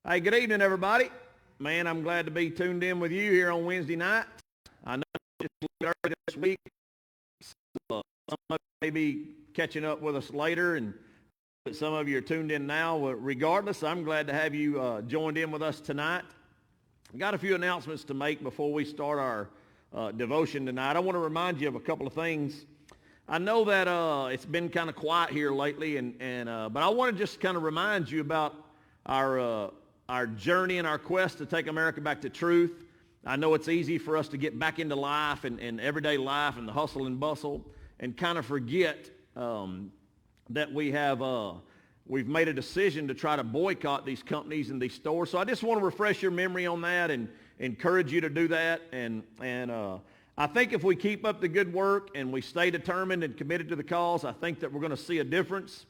Hey, good evening, everybody. Man, I'm glad to be tuned in with you here on Wednesday night. I know it's a little early this week. Some of you may be catching up with us later, and some of you are tuned in now. Regardless, I'm glad to have you joined in with us tonight. I've got a few announcements to make before we start our devotion tonight. I want to remind you of a couple of things. I know that it's been kind of quiet here lately, but I want to just kind of remind you about our journey and our quest to take America back to truth. I know it's easy for us to get back into life and everyday life and the hustle and bustle and kind of forget that we've made a decision to try to boycott these companies and these stores. So I just want to refresh your memory on that and encourage you to do that. And I think if we keep up the good work and we stay determined and committed to the cause, I think that we're going to see a difference.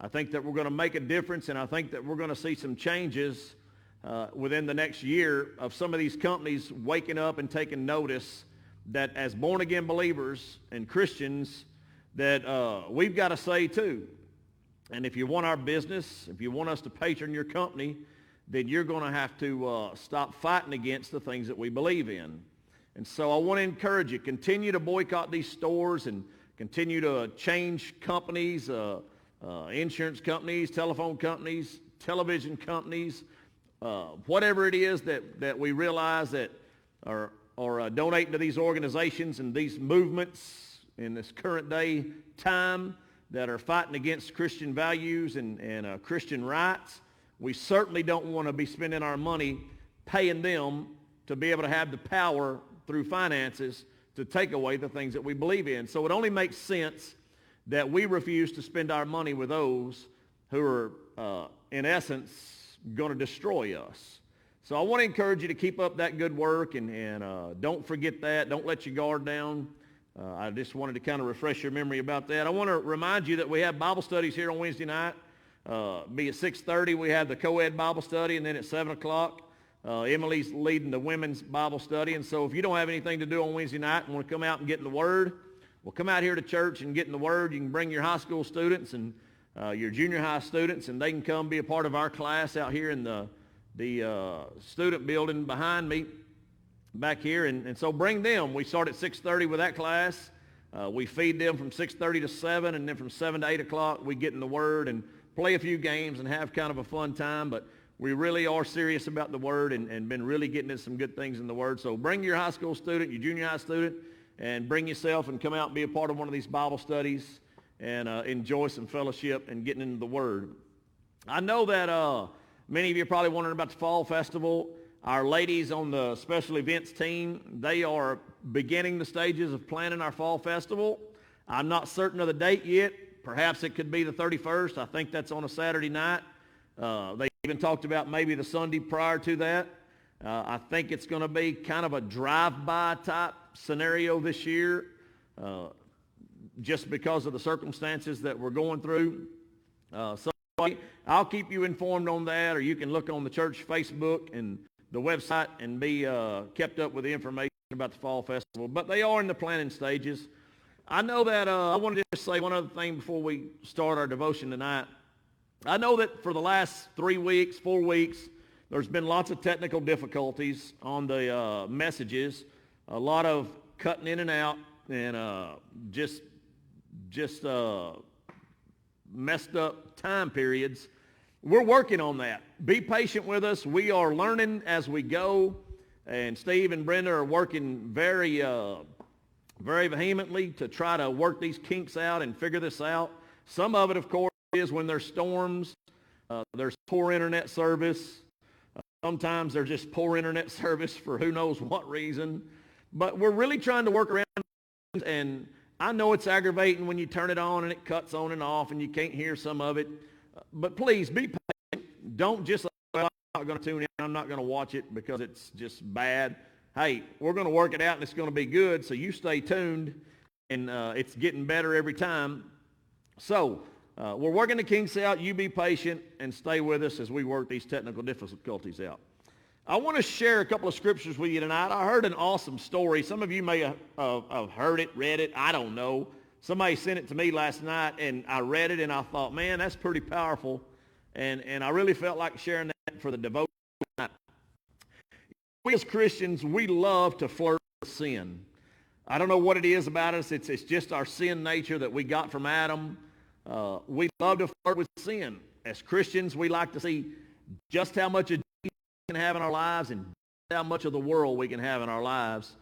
I think that we're going to make a difference, and I think that we're going to see some changes within the next year of some of these companies waking up and taking notice that as born-again believers and Christians that we've got to say too. And if you want our business, if you want us to patron your company, then you're going to have to stop fighting against the things that we believe in. And so I want to encourage you, continue to boycott these stores and continue to change companies, insurance companies, telephone companies, television companies, whatever it is that we realize that are donating to these organizations and these movements in this current day time that are fighting against Christian values and Christian rights. We certainly don't want to be spending our money paying them to be able to have the power through finances to take away the things that we believe in. So it only makes sense that we refuse to spend our money with those who are, in essence, going to destroy us. So I want to encourage you to keep up that good work and don't forget that. Don't let your guard down. I just wanted to kind of refresh your memory about that. I want to remind you that we have Bible studies here on Wednesday night. Be at 6:30, we have the co-ed Bible study, and then at 7 o'clock, Emily's leading the women's Bible study. And so if you don't have anything to do on Wednesday night and want to come out and get in the Word, well, come out here to church and get in the Word. You can bring your high school students and your junior high students, and they can come be a part of our class out here in the student building behind me back here. And so bring them. We start at 6:30 with that class. We feed them from 6:30 to 7, and then from 7 to 8 o'clock, we get in the Word and play a few games and have kind of a fun time. But we really are serious about the Word and been really getting into some good things in the Word. So bring your high school student, your junior high student, and bring yourself and come out and be a part of one of these Bible studies and enjoy some fellowship and getting into the Word. I know that many of you are probably wondering about the Fall Festival. Our ladies on the special events team, they are beginning the stages of planning our Fall Festival. I'm not certain of the date yet. Perhaps it could be the 31st. I think that's on a Saturday night. They even talked about maybe the Sunday prior to that. I think it's going to be kind of a drive-by type scenario this year, just because of the circumstances that we're going through. So I'll keep you informed on that, or you can look on the church Facebook and the website and be kept up with the information about the Fall Festival. But they are in the planning stages. I know that I wanted to just say one other thing before we start our devotion tonight. I know that for the last 3 weeks, 4 weeks, there's been lots of technical difficulties on the messages, a lot of cutting in and out, and just messed up time periods. We're working on that. Be patient with us. We are learning as we go, and Steve and Brenda are working very vehemently to try to work these kinks out and figure this out. Some of it, of course, is when there's storms, there's poor internet service. Sometimes there's just poor internet service for who knows what reason. But we're really trying to work around it, and I know it's aggravating when you turn it on and it cuts on and off and you can't hear some of it. But please be patient. Don't just say, well, I'm not going to tune in. I'm not going to watch it because it's just bad. Hey, we're going to work it out and it's going to be good, so you stay tuned, and it's getting better every time. So we're working the kinks out. You be patient and stay with us as we work these technical difficulties out. I want to share a couple of scriptures with you tonight. I heard an awesome story. Some of you may have heard it, read it. I don't know. Somebody sent it to me last night, and I read it, and I thought, man, that's pretty powerful. And I really felt like sharing that for the devotion we as Christians, we love to flirt with sin. I don't know what it is about us. It's just our sin nature that we got from Adam. We love to flirt with sin. As Christians, we like to see just how much of Jesus we can have in our lives and how much of the world we can have in our lives.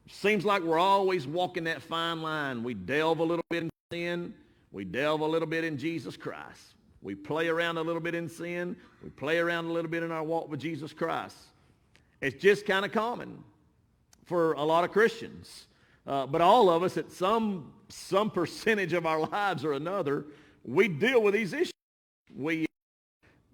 Seems like we're always walking that fine line. We delve a little bit in sin. We delve a little bit in Jesus Christ. We play around a little bit in sin. We play around a little bit in our walk with Jesus Christ. It's just kind of common for a lot of Christians. But all of us, at some percentage of our lives or another, we deal with these issues.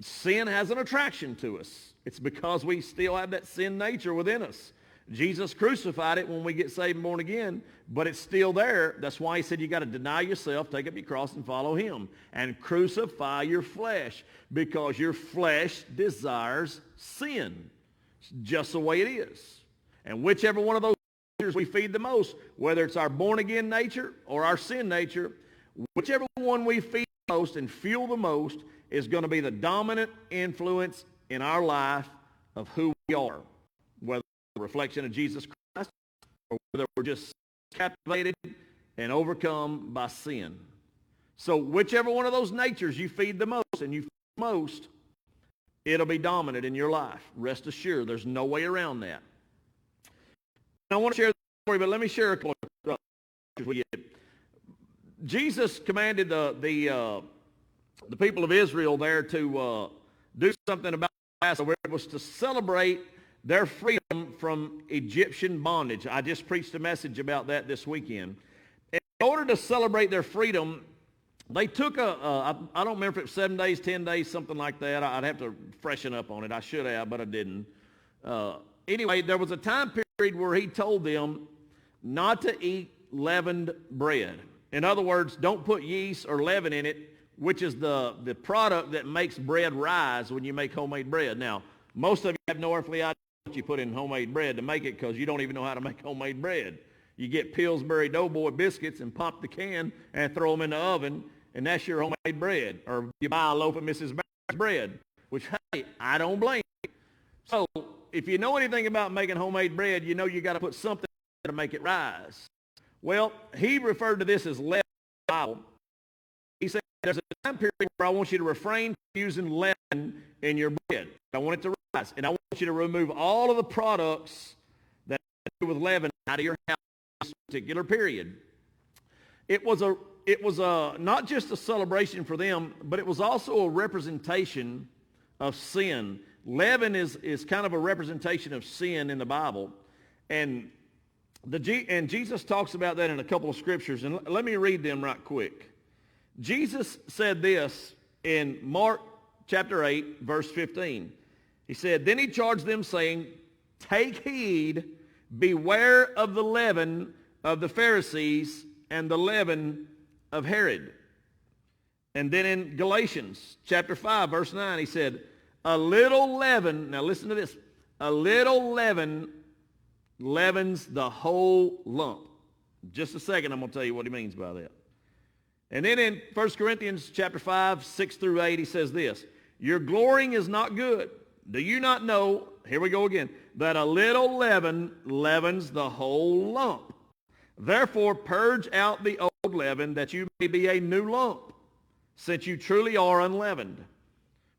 Sin has an attraction to us. It's because we still have that sin nature within us. Jesus crucified it when we get saved and born again, but it's still there. That's why he said you got to deny yourself, take up your cross, and follow him. And crucify your flesh, because your flesh desires sin. It's just the way it is. And whichever one of those natures we feed the most, whether it's our born-again nature or our sin nature, whichever one we feed the most and fuel the most is going to be the dominant influence in our life of who we are, whether it's a reflection of Jesus Christ or whether we're just captivated and overcome by sin. So whichever one of those natures you feed the most and you feed the most, it'll be dominant in your life. Rest assured, there's no way around that. I want to share the story, but let me share a couple of scriptures with you. Jesus commanded the people of Israel there to do something about Passover. It was to celebrate their freedom from Egyptian bondage. I just preached a message about that this weekend. In order to celebrate their freedom, they took I don't remember if it was 7 days, 10 days, something like that. I'd have to freshen up on it. I should have, but I didn't. Anyway, there was a time period where he told them not to eat leavened bread. In other words, don't put yeast or leaven in it, which is the product that makes bread rise when you make homemade bread. Now, most of you have no earthly idea what you put in homemade bread to make it, because you don't even know how to make homemade bread. You get Pillsbury Doughboy biscuits and pop the can and throw them in the oven, and that's your homemade bread. Or you buy a loaf of Mrs. Barrett's bread, which, hey, I don't blame you. So if you know anything about making homemade bread, you know you got to put something to make it rise. Well, he referred to this as leaven in the Bible. He said, there's a time period where I want you to refrain from using leaven in your bread. I want it to rise. And I want you to remove all of the products that do with leaven out of your house in this particular period. It was not just a celebration for them, but it was also a representation of sin. Leaven is kind of a representation of sin in the Bible. And Jesus talks about that in a couple of scriptures. And let me read them right quick. Jesus said this in Mark chapter 8, verse 15. He said, then he charged them, saying, take heed, beware of the leaven of the Pharisees and the leaven of Herod. And then in Galatians chapter 5, verse 9, he said, a little leaven, now listen to this, a little leaven leavens the whole lump. Just a second, I'm going to tell you what he means by that. And then in 1 Corinthians chapter 5, 6 through 8, he says this, your glorying is not good. Do you not know, here we go again, that a little leaven leavens the whole lump? Therefore purge out the old leaven, that you may be a new lump, since you truly are unleavened.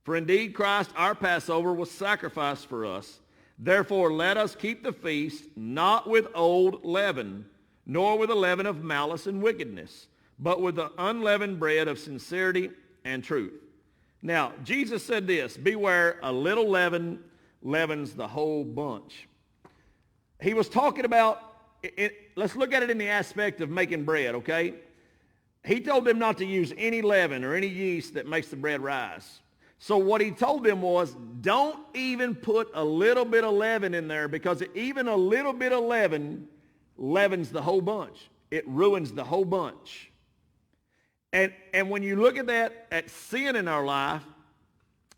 For indeed Christ our Passover was sacrificed for us. Therefore let us keep the feast, not with old leaven, nor with the leaven of malice and wickedness, but with the unleavened bread of sincerity and truth. Now, Jesus said this, beware, a little leaven leavens the whole bunch. He was talking about, let's look at it in the aspect of making bread, okay? He told them not to use any leaven or any yeast that makes the bread rise. So what he told them was, don't even put a little bit of leaven in there, because even a little bit of leaven leavens the whole bunch. It ruins the whole bunch. And when you look at that, at sin in our life,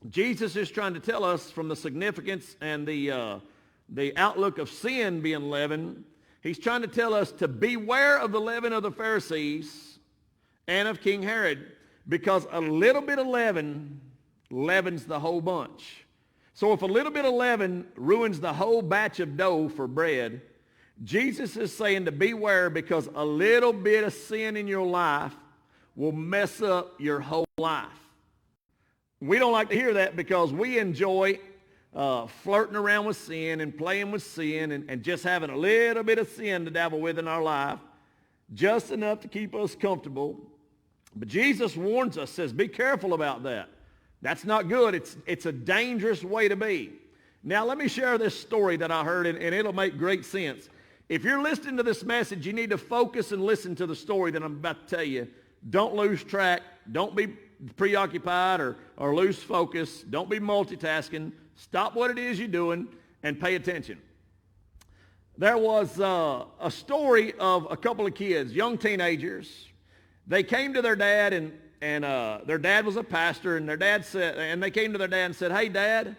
Jesus is trying to tell us from the significance and the outlook of sin being leaven, he's trying to tell us to beware of the leaven of the Pharisees and of King Herod, because a little bit of leaven leavens the whole bunch. So if a little bit of leaven ruins the whole batch of dough for bread, Jesus is saying to beware, because a little bit of sin in your life will mess up your whole life. We don't like to hear that because we enjoy flirting around with sin and playing with sin and just having a little bit of sin to dabble with in our life, just enough to keep us comfortable. But Jesus warns us, says, be careful about that. That's not good. It's a dangerous way to be. Now, let me share this story that I heard, and it'll make great sense. If you're listening to this message, you need to focus and listen to the story that I'm about to tell you. Don't lose track. Don't be preoccupied or lose focus. Don't be multitasking. Stop what it is you're doing and pay attention. There was a story of a couple of kids, young teenagers. They came to their dad, and their dad was a pastor, and they came to their dad and said, hey, Dad,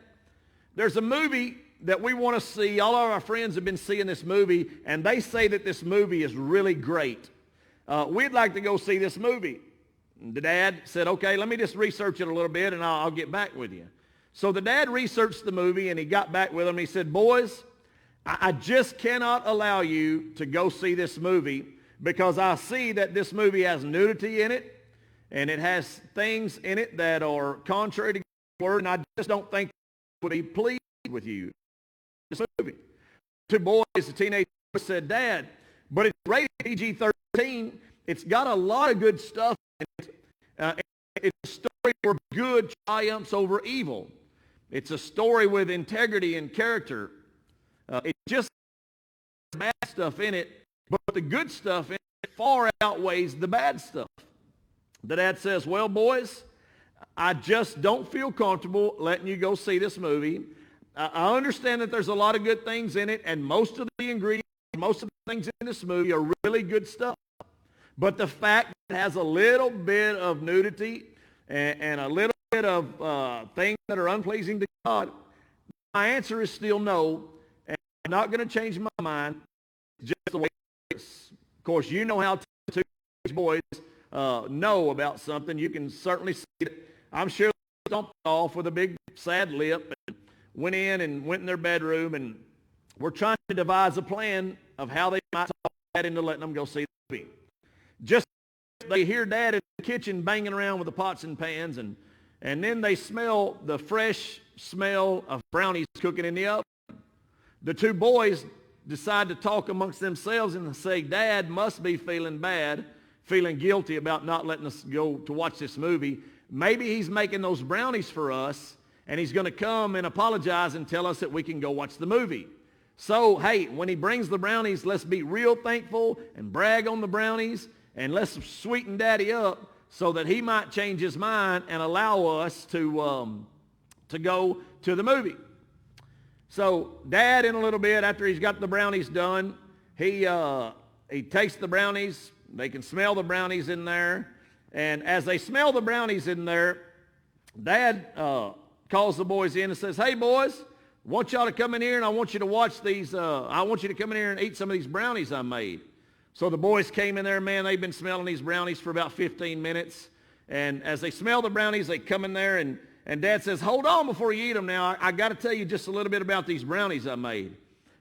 there's a movie that we want to see. All of our friends have been seeing this movie, and they say that this movie is really great. We'd like to go see this movie. The dad said, okay, let me just research it a little bit, and I'll get back with you. So the dad researched the movie, and he got back with them. He said, boys, I just cannot allow you to go see this movie because I see that this movie has nudity in it, and it has things in it that are contrary to God's word, and I just don't think it would be pleased with you. This movie. Two boys, a teenager, said, Dad, but it's rated PG-13. It's got a lot of good stuff in it. It's a story where good triumphs over evil. It's a story with integrity and character. It just has bad stuff in it, but the good stuff in it far outweighs the bad stuff. The dad says, well, boys, I just don't feel comfortable letting you go see this movie. I understand that there's a lot of good things in it, and most of the ingredients, most of the things in this movie are really good stuff. But the fact that it has a little bit of nudity and a little bit of things that are unpleasing to God, my answer is still no, and I'm not going to change my mind, just the way it is. Of course, you know how two boys know about something. You can certainly see it. I'm sure they stomped off with a big sad lip and went in their bedroom, and were trying to devise a plan of how they might talk Dad into letting them go see the movie. Just they hear Dad in the kitchen banging around with the pots and pans, and then they smell the fresh smell of brownies cooking in the oven. The two boys decide to talk amongst themselves and say, Dad must be feeling bad, feeling guilty about not letting us go to watch this movie. Maybe he's making those brownies for us, and he's going to come and apologize and tell us that we can go watch the movie. So, hey, when he brings the brownies, let's be real thankful and brag on the brownies, and let's sweeten Daddy up so that he might change his mind and allow us to go to the movie. So Dad, in a little bit, after he's got the brownies done, he takes the brownies. They can smell the brownies in there. And as they smell the brownies in there, Dad calls the boys in and says, hey, boys, I want y'all to come in here, and I want you to watch these. I want you to come in here and eat some of these brownies I made. So the boys came in there. Man, they've been smelling these brownies for about 15 minutes. And as they smell the brownies, they come in there, and Dad says, hold on before you eat them now. I got to tell you just a little bit about these brownies I made.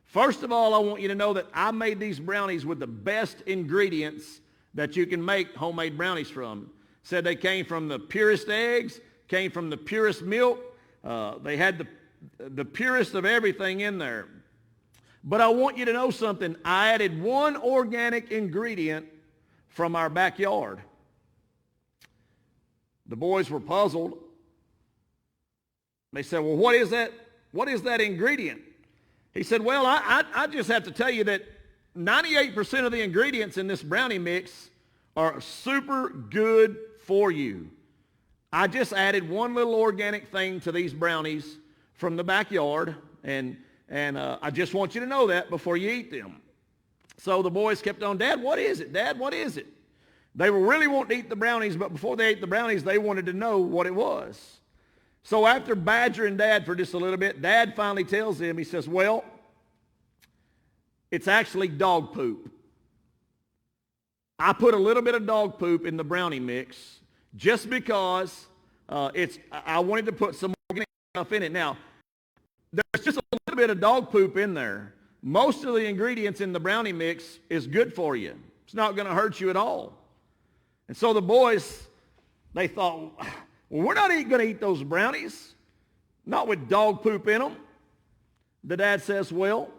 First of all, I want you to know that I made these brownies with the best ingredients that you can make homemade brownies from. Said they came from the purest eggs, came from the purest milk. They had the purest of everything in there. But I want you to know something. I added one organic ingredient from our backyard. The boys were puzzled. They said, well, what is that? What is that ingredient? He said, well, I just have to tell you that 98% of the ingredients in this brownie mix are super good for you. I just added one little organic thing to these brownies from the backyard, and I just want you to know that before you eat them. So the boys kept on, Dad, what is it? Dad, what is it? They were really wanting to eat the brownies, but before they ate the brownies, they wanted to know what it was. So after badgering Dad for just a little bit, Dad finally tells him, he says, well, it's actually dog poop. I put a little bit of dog poop in the brownie mix just because I wanted to put some organic stuff in it. Now, just a little bit of dog poop in there. Most of the ingredients in the brownie mix is good for you. It's not going to hurt you at all. And so the boys, they thought, well, we're not going to eat those brownies, not with dog poop in them. The dad says, well,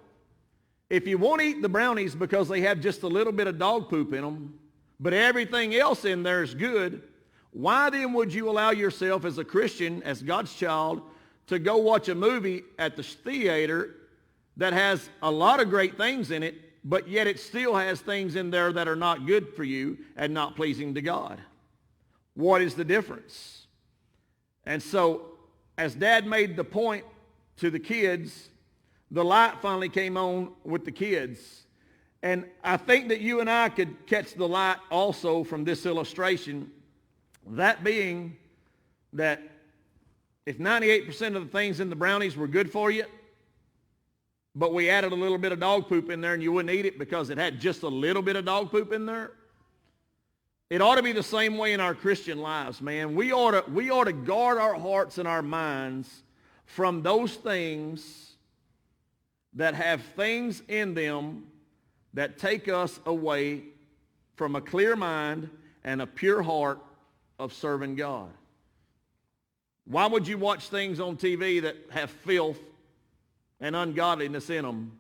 if you won't eat the brownies because they have just a little bit of dog poop in them, but everything else in there is good, why then would you allow yourself as a Christian, as God's child, to go watch a movie at the theater that has a lot of great things in it, but yet it still has things in there that are not good for you and not pleasing to God? What is the difference? And so, as Dad made the point to the kids, the light finally came on with the kids. And I think that you and I could catch the light also from this illustration, that being that if 98% of the things in the brownies were good for you, but we added a little bit of dog poop in there and you wouldn't eat it because it had just a little bit of dog poop in there, it ought to be the same way in our Christian lives, man. We ought to guard our hearts and our minds from those things that have things in them that take us away from a clear mind and a pure heart of serving God. Why would you watch things on TV that have filth and ungodliness in them,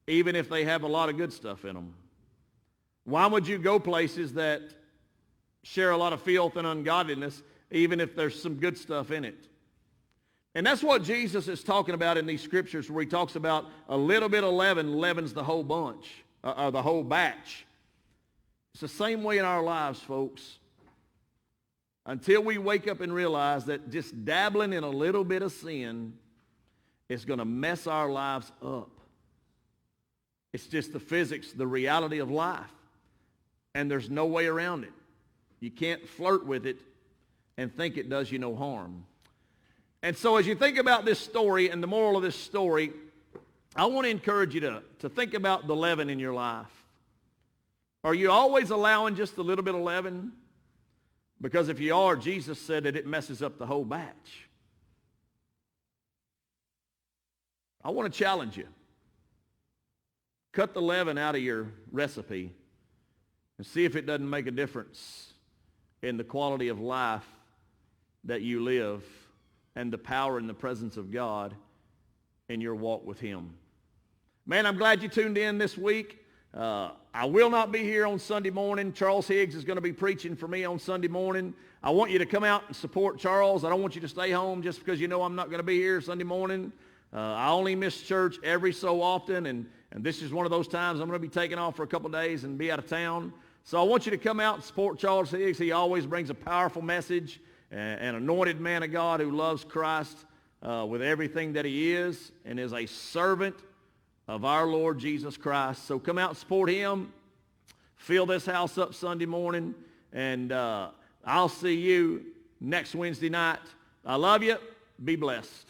even if they have a lot of good stuff in them? Why would you go places that share a lot of filth and ungodliness, even if there's some good stuff in it? And that's what Jesus is talking about in these scriptures, where he talks about a little bit of leaven leavens the whole bunch, the whole batch. It's the same way in our lives, folks. Until we wake up and realize that just dabbling in a little bit of sin is going to mess our lives up. It's just the physics, the reality of life. And there's no way around it. You can't flirt with it and think it does you no harm. And so as you think about this story and the moral of this story, I want to encourage you to think about the leaven in your life. Are you always allowing just a little bit of leaven? Because if you are, Jesus said that it messes up the whole batch. I want to challenge you. Cut the leaven out of your recipe and see if it doesn't make a difference in the quality of life that you live and the power and the presence of God in your walk with him. Man, I'm glad you tuned in this week. I will not be here on Sunday morning. Charles Higgs is going to be preaching for me on Sunday morning. I want you to come out and support Charles. I don't want you to stay home just because you know I'm not going to be here Sunday morning. I only miss church every so often, and this is one of those times I'm going to be taking off for a couple of days and be out of town. So I want you to come out and support Charles Higgs. He always brings a powerful message, an anointed man of God who loves Christ with everything that he is and is a servant of our Lord Jesus Christ. So come out and support him. Fill this house up Sunday morning, and I'll see you next Wednesday night. I love you. Be blessed.